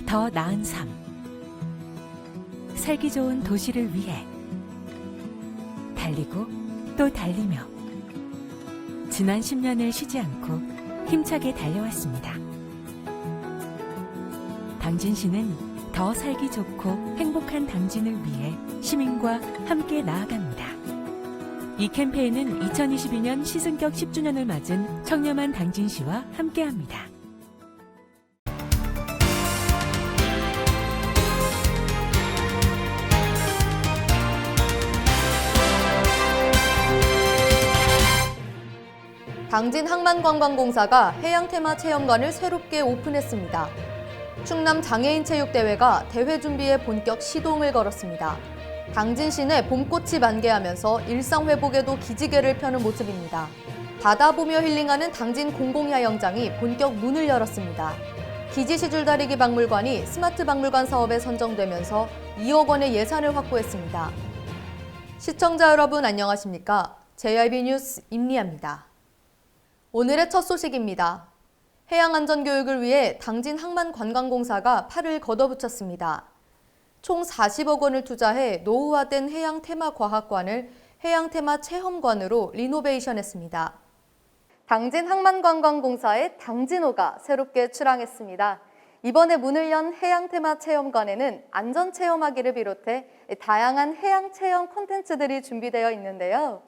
더 나은 삶. 살기 좋은 도시를 위해 달리고 또 달리며 지난 10년을 쉬지 않고 힘차게 달려왔습니다. 당진시는 더 살기 좋고 행복한 당진을 위해 시민과 함께 나아갑니다. 이 캠페인은 2022년 시승격 10주년을 맞은 청렴한 당진시와 함께합니다. 당진 항만관광공사가 해양테마 체험관을 새롭게 오픈했습니다. 충남 장애인체육대회가 대회 준비에 본격 시동을 걸었습니다. 당진 시내 봄꽃이 만개하면서 일상회복에도 기지개를 펴는 모습입니다. 바다 보며 힐링하는 당진 공공야영장이 본격 문을 열었습니다. 기지시줄다리기 박물관이 스마트 박물관 사업에 선정되면서 2억 원의 예산을 확보했습니다. 시청자 여러분 안녕하십니까? JRB 뉴스 임리아입니다. 오늘의 첫 소식입니다. 해양안전교육을 위해 당진 항만관광공사가 팔을 걷어붙였습니다. 총 40억 원을 투자해 노후화된 해양테마과학관을 해양테마 체험관으로 리노베이션했습니다. 당진 항만관광공사의 당진호가 새롭게 출항했습니다. 이번에 문을 연 해양테마 체험관에는 안전체험하기를 비롯해 다양한 해양체험 콘텐츠들이 준비되어 있는데요.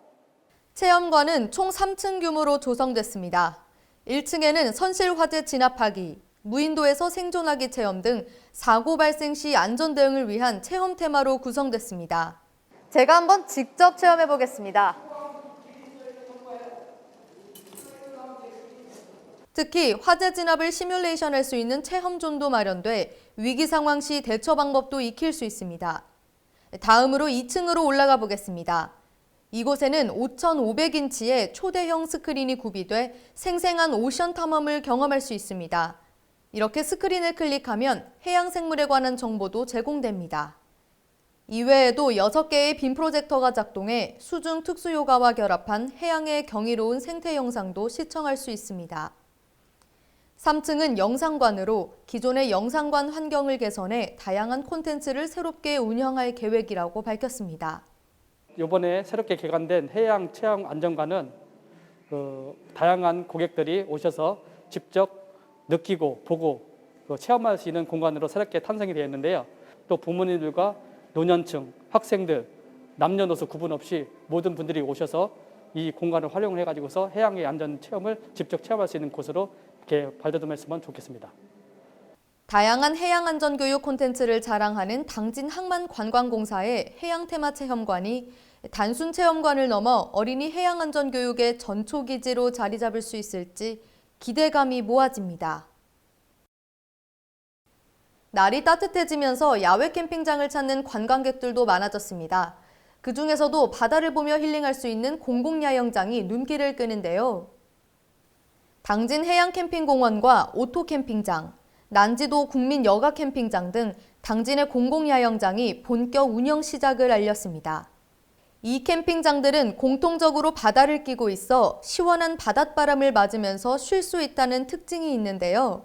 체험관은 총 3층 규모로 조성됐습니다. 1층에는 선실 화재 진압하기, 무인도에서 생존하기 체험 등 사고 발생 시 안전 대응을 위한 체험 테마로 구성됐습니다. 제가 한번 직접 체험해 보겠습니다. 특히 화재 진압을 시뮬레이션할 수 있는 체험존도 마련돼 위기 상황 시 대처 방법도 익힐 수 있습니다. 다음으로 2층으로 올라가 보겠습니다. 이곳에는 5,500인치의 초대형 스크린이 구비돼 생생한 오션 탐험을 경험할 수 있습니다. 이렇게 스크린을 클릭하면 해양 생물에 관한 정보도 제공됩니다. 이외에도 6개의 빔 프로젝터가 작동해 수중 특수요가와 결합한 해양의 경이로운 생태 영상도 시청할 수 있습니다. 3층은 영상관으로 기존의 영상관 환경을 개선해 다양한 콘텐츠를 새롭게 운영할 계획이라고 밝혔습니다. 이번에 새롭게 개관된 해양 체험 안전관은 다양한 고객들이 오셔서 직접 느끼고 보고 체험할 수 있는 공간으로 새롭게 탄생이 되었는데요. 또 부모님들과 노년층, 학생들, 남녀노소 구분 없이 모든 분들이 오셔서 이 공간을 활용을 해가지고서 해양의 안전 체험을 직접 체험할 수 있는 곳으로 이렇게 발돋움했으면 좋겠습니다. 다양한 해양안전교육 콘텐츠를 자랑하는 당진 항만관광공사의 해양테마 체험관이 단순 체험관을 넘어 어린이 해양안전교육의 전초기지로 자리 잡을 수 있을지 기대감이 모아집니다. 날이 따뜻해지면서 야외 캠핑장을 찾는 관광객들도 많아졌습니다. 그 중에서도 바다를 보며 힐링할 수 있는 공공야영장이 눈길을 끄는데요. 당진 해양캠핑공원과 오토캠핑장, 난지도 국민여가캠핑장 등 당진의 공공야영장이 본격 운영 시작을 알렸습니다. 이 캠핑장들은 공통적으로 바다를 끼고 있어 시원한 바닷바람을 맞으면서 쉴 수 있다는 특징이 있는데요.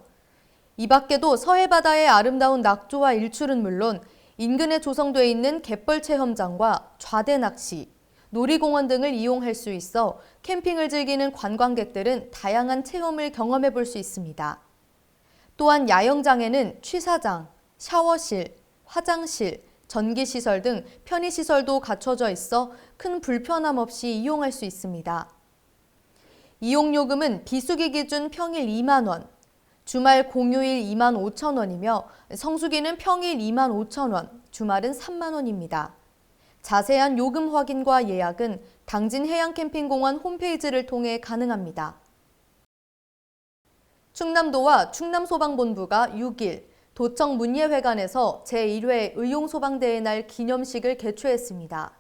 이 밖에도 서해바다의 아름다운 낙조와 일출은 물론 인근에 조성되어 있는 갯벌 체험장과 좌대 낚시, 놀이공원 등을 이용할 수 있어 캠핑을 즐기는 관광객들은 다양한 체험을 경험해 볼 수 있습니다. 또한 야영장에는 취사장, 샤워실, 화장실, 전기시설 등 편의시설도 갖춰져 있어 큰 불편함 없이 이용할 수 있습니다. 이용요금은 비수기 기준 평일 2만 원, 주말 공휴일 2만 5천 원이며 성수기는 평일 2만 5천 원, 주말은 3만 원입니다. 자세한 요금 확인과 예약은 당진 해양캠핑공원 홈페이지를 통해 가능합니다. 충남도와 충남소방본부가 6일 도청 문예회관에서 제1회 의용소방대회 날 기념식을 개최했습니다.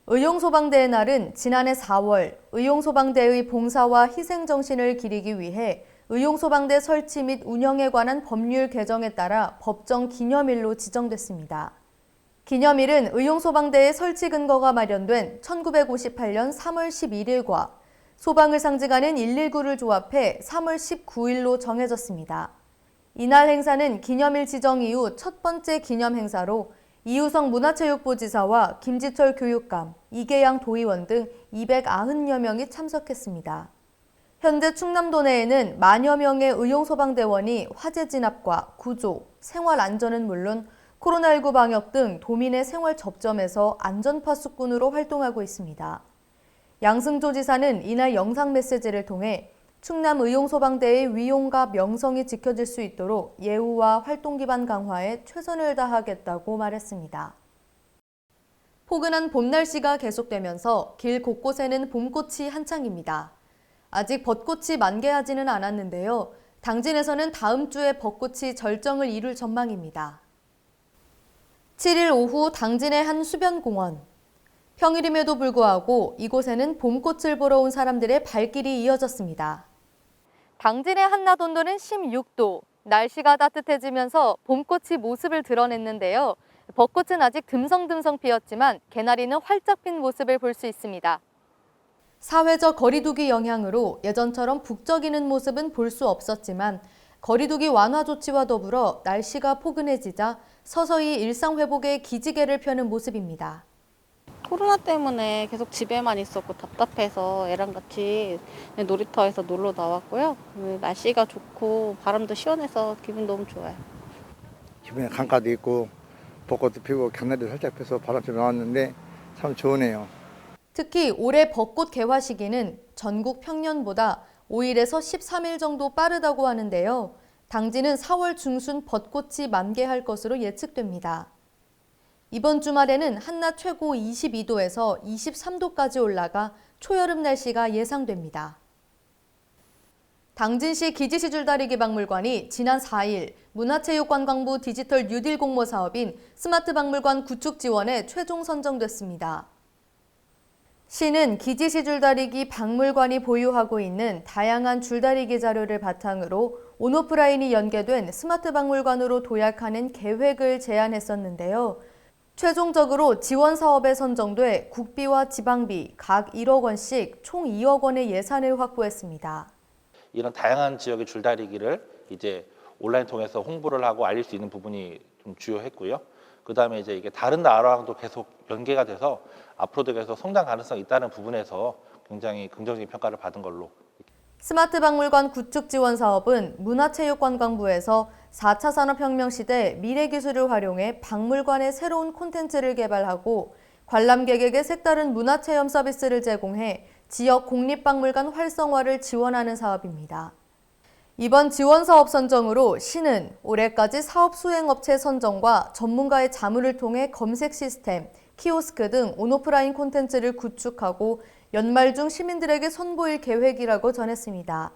의용소방대회 날은 지난해 4월 의용소방대의 봉사와 희생정신을 기리기 위해 의용소방대 설치 및 운영에 관한 법률 개정에 따라 법정 기념일로 지정됐습니다. 기념일은 의용소방대의 설치 근거가 마련된 1958년 3월 11일과 소방을 상징하는 119를 조합해 3월 19일로 정해졌습니다. 이날 행사는 기념일 지정 이후 첫 번째 기념 행사로 이우성 문화체육부지사와 김지철 교육감, 이계양 도의원 등 290여 명이 참석했습니다. 현재 충남도 내에는 만여 명의 의용소방대원이 화재 진압과 구조, 생활 안전은 물론 코로나19 방역 등 도민의 생활 접점에서 안전파수꾼으로 활동하고 있습니다. 양승조 지사는 이날 영상 메시지를 통해 충남 의용소방대의 위용과 명성이 지켜질 수 있도록 예우와 활동 기반 강화에 최선을 다하겠다고 말했습니다. 포근한 봄 날씨가 계속되면서 길 곳곳에는 봄꽃이 한창입니다. 아직 벚꽃이 만개하지는 않았는데요. 당진에서는 다음 주에 벚꽃이 절정을 이룰 전망입니다. 7일 오후 당진의 한 수변공원. 평일임에도 불구하고 이곳에는 봄꽃을 보러 온 사람들의 발길이 이어졌습니다. 당진의 한낮 온도는 16도. 날씨가 따뜻해지면서 봄꽃이 모습을 드러냈는데요. 벚꽃은 아직 듬성듬성 피었지만 개나리는 활짝 핀 모습을 볼 수 있습니다. 사회적 거리두기 영향으로 예전처럼 북적이는 모습은 볼 수 없었지만 거리두기 완화 조치와 더불어 날씨가 포근해지자 서서히 일상 회복의 기지개를 펴는 모습입니다. 코로나 때문에 계속 집에만 있었고 답답해서 애랑 같이 놀이터에서 놀러 나왔고요. 날씨가 좋고 바람도 시원해서 기분 너무 좋아요. 기분에 강가도 있고 벚꽃도 피고 개나리도 살짝 펴서 바람 좀 나왔는데 참 좋으네요. 특히 올해 벚꽃 개화 시기는 전국 평년보다 5일에서 13일 정도 빠르다고 하는데요. 당진은 4월 중순 벚꽃이 만개할 것으로 예측됩니다. 이번 주말에는 한낮 최고 22도에서 23도까지 올라가 초여름 날씨가 예상됩니다. 당진시 기지시 줄다리기 박물관이 지난 4일 문화체육관광부 디지털 뉴딜 공모 사업인 스마트 박물관 구축 지원에 최종 선정됐습니다. 시는 기지시 줄다리기 박물관이 보유하고 있는 다양한 줄다리기 자료를 바탕으로 온오프라인이 연계된 스마트 박물관으로 도약하는 계획을 제안했었는데요. 최종적으로 지원 사업에 선정돼 국비와 지방비 각 1억 원씩 총 2억 원의 예산을 확보했습니다. 이런 다양한 지역의 줄다리기를 이제 온라인 통해서 홍보를 하고 알릴 수 있는 부분이 좀 주요했고요. 그다음에 이제 이게 다른 나라랑도 계속 연계가 돼서 앞으로도 계속 성장 가능성이 있다는 부분에서 굉장히 긍정적인 평가를 받은 걸로. 스마트 박물관 구축 지원 사업은 문화체육관광부에서 4차 산업혁명 시대 미래기술을 활용해 박물관의 새로운 콘텐츠를 개발하고 관람객에게 색다른 문화체험 서비스를 제공해 지역 국립박물관 활성화를 지원하는 사업입니다. 이번 지원 사업 선정으로 시는 올해까지 사업 수행업체 선정과 전문가의 자문을 통해 검색 시스템, 키오스크 등 온오프라인 콘텐츠를 구축하고 연말 중 시민들에게 선보일 계획이라고 전했습니다.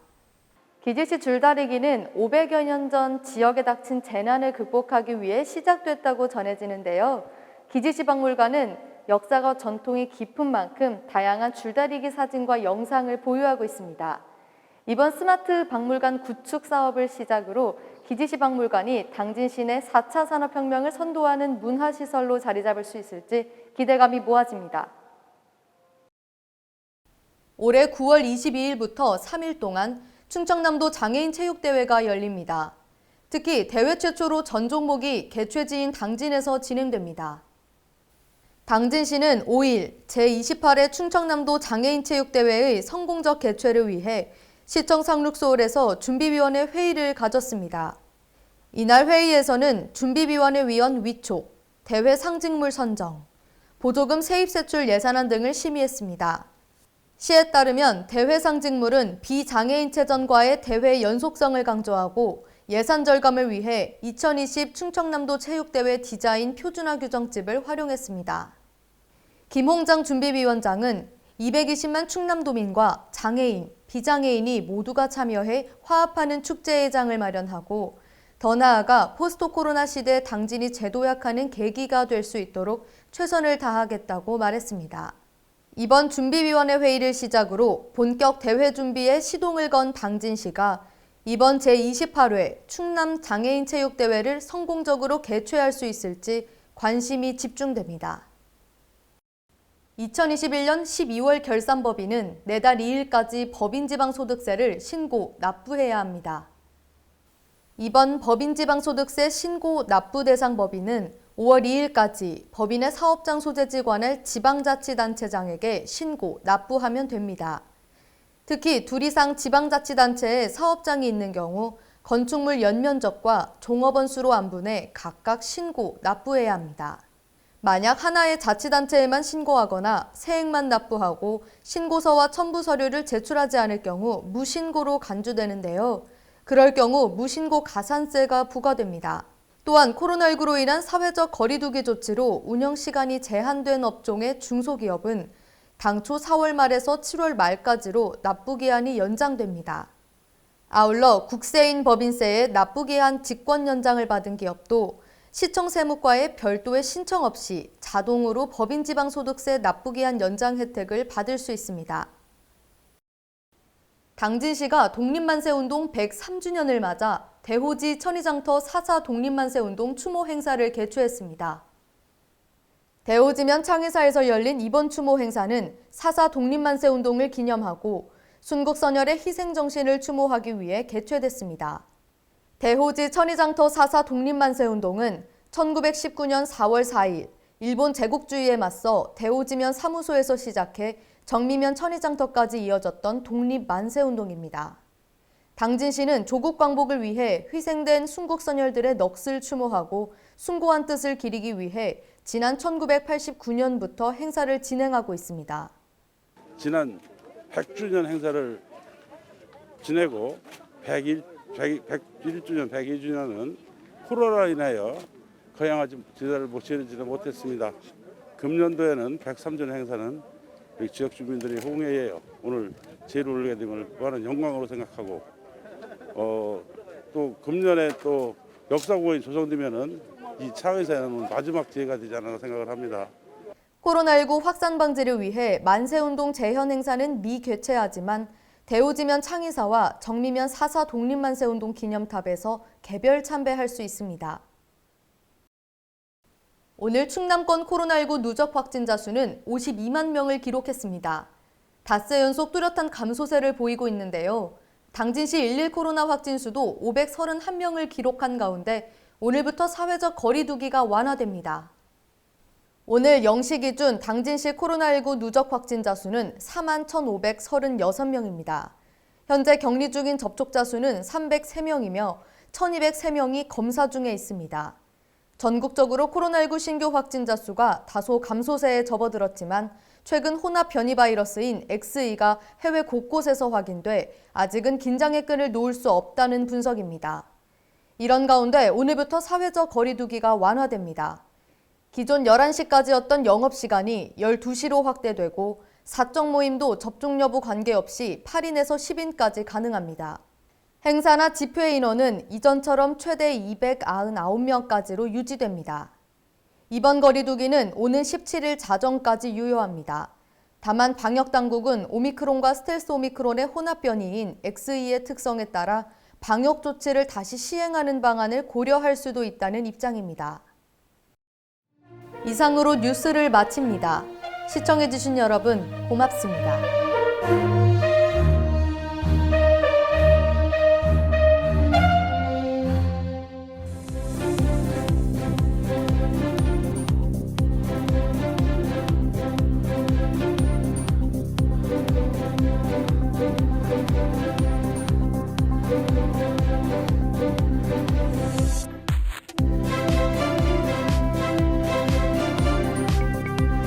기지시 줄다리기는 500여 년 전 지역에 닥친 재난을 극복하기 위해 시작됐다고 전해지는데요. 기지시 박물관은 역사가 전통이 깊은 만큼 다양한 줄다리기 사진과 영상을 보유하고 있습니다. 이번 스마트 박물관 구축 사업을 시작으로 기지시 박물관이 당진 시내 4차 산업혁명을 선도하는 문화시설로 자리 잡을 수 있을지 기대감이 모아집니다. 올해 9월 22일부터 3일 동안 충청남도 장애인 체육대회가 열립니다. 특히 대회 최초로 전 종목이 개최지인 당진에서 진행됩니다. 당진시는 5일 제28회 충청남도 장애인 체육대회의 성공적 개최를 위해 시청 상륙소홀에서 준비위원회 회의를 가졌습니다. 이날 회의에서는 준비위원회 위원 위촉, 대회 상징물 선정, 보조금 세입세출 예산안 등을 심의했습니다. 시에 따르면 대회 상징물은 비장애인체전과의 대회 연속성을 강조하고 예산 절감을 위해 2020 충청남도 체육대회 디자인 표준화 규정집을 활용했습니다. 김홍장 준비위원장은 220만 충남도민과 장애인, 비장애인이 모두가 참여해 화합하는 축제회장을 마련하고 더 나아가 포스트 코로나 시대 당진이 재도약하는 계기가 될 수 있도록 최선을 다하겠다고 말했습니다. 이번 준비위원회 회의를 시작으로 본격 대회 준비에 시동을 건 당진시가 이번 제28회 충남 장애인 체육대회를 성공적으로 개최할 수 있을지 관심이 집중됩니다. 2021년 12월 결산법인은 내달 2일까지 법인지방소득세를 신고, 납부해야 합니다. 이번 법인지방소득세 신고 납부 대상 법인은 5월 2일까지 법인의 사업장 소재지 관할 지방자치단체장에게 신고, 납부하면 됩니다. 특히 둘 이상 지방자치단체에 사업장이 있는 경우 건축물 연면적과 종업원 수로 안분해 각각 신고, 납부해야 합니다. 만약 하나의 자치단체에만 신고하거나 세액만 납부하고 신고서와 첨부 서류를 제출하지 않을 경우 무신고로 간주되는데요. 그럴 경우 무신고 가산세가 부과됩니다. 또한 코로나19로 인한 사회적 거리두기 조치로 운영 시간이 제한된 업종의 중소기업은 당초 4월 말에서 7월 말까지로 납부기한이 연장됩니다. 아울러 국세인 법인세의 납부기한 직권 연장을 받은 기업도 시청세무과의 별도의 신청 없이 자동으로 법인지방소득세 납부기한 연장 혜택을 받을 수 있습니다. 당진시가 독립만세운동 103주년을 맞아 대호지 천의장터 4.4 독립만세운동 추모 행사를 개최했습니다. 대호지면 창의사에서 열린 이번 추모 행사는 4.4 독립만세운동을 기념하고 순국선열의 희생정신을 추모하기 위해 개최됐습니다. 대호지 천의장터 4.4 독립만세운동은 1919년 4월 4일 일본 제국주의에 맞서 대호지면 사무소에서 시작해 정미면 천의장터까지 이어졌던 독립만세운동입니다. 당진시는 조국 광복을 위해 희생된 순국선열들의 넋을 추모하고 숭고한 뜻을 기리기 위해 지난 1989년부터 행사를 진행하고 있습니다. 지난 100주년 행사를 지내고 101주년, 102주년은 코로나로 인하여 거양하지 제대로 치르지는 못했습니다. 금년도에는 103주년 행사는 우리 지역 주민들이 홍해에 오늘 제를 올리게 됨을 무한한 영광으로 생각하고 또 금년에 또 역사공원이 조성되면은 이 창의사에는 마지막 기회가 되지 않나 생각을 합니다. 코로나19 확산 방지를 위해 만세운동 재현 행사는 미개최하지만 대호지면 창의사와 정미면 4.4 독립만세운동 기념탑에서 개별 참배할 수 있습니다. 오늘 충남권 코로나19 누적 확진자 수는 52만 명을 기록했습니다. 닷새 연속 뚜렷한 감소세를 보이고 있는데요. 당진시 1.1 코로나 확진 수도 531명을 기록한 가운데 오늘부터 사회적 거리두기가 완화됩니다. 오늘 0시 기준 당진시 코로나19 누적 확진자 수는 41,536명입니다. 현재 격리 중인 접촉자 수는 303명이며 1,203명이 검사 중에 있습니다. 전국적으로 코로나19 신규 확진자 수가 다소 감소세에 접어들었지만 최근 혼합 변이 바이러스인 XE가 해외 곳곳에서 확인돼 아직은 긴장의 끈을 놓을 수 없다는 분석입니다. 이런 가운데 오늘부터 사회적 거리두기가 완화됩니다. 기존 11시까지였던 영업시간이 12시로 확대되고 사적 모임도 접종 여부 관계없이 8인에서 10인까지 가능합니다. 행사나 집회 인원은 이전처럼 최대 299명까지로 유지됩니다. 이번 거리두기는 오는 17일 자정까지 유효합니다. 다만 방역당국은 오미크론과 스텔스 오미크론의 혼합 변이인 XE의 특성에 따라 방역 조치를 다시 시행하는 방안을 고려할 수도 있다는 입장입니다. 이상으로 뉴스를 마칩니다. 시청해주신 여러분 고맙습니다.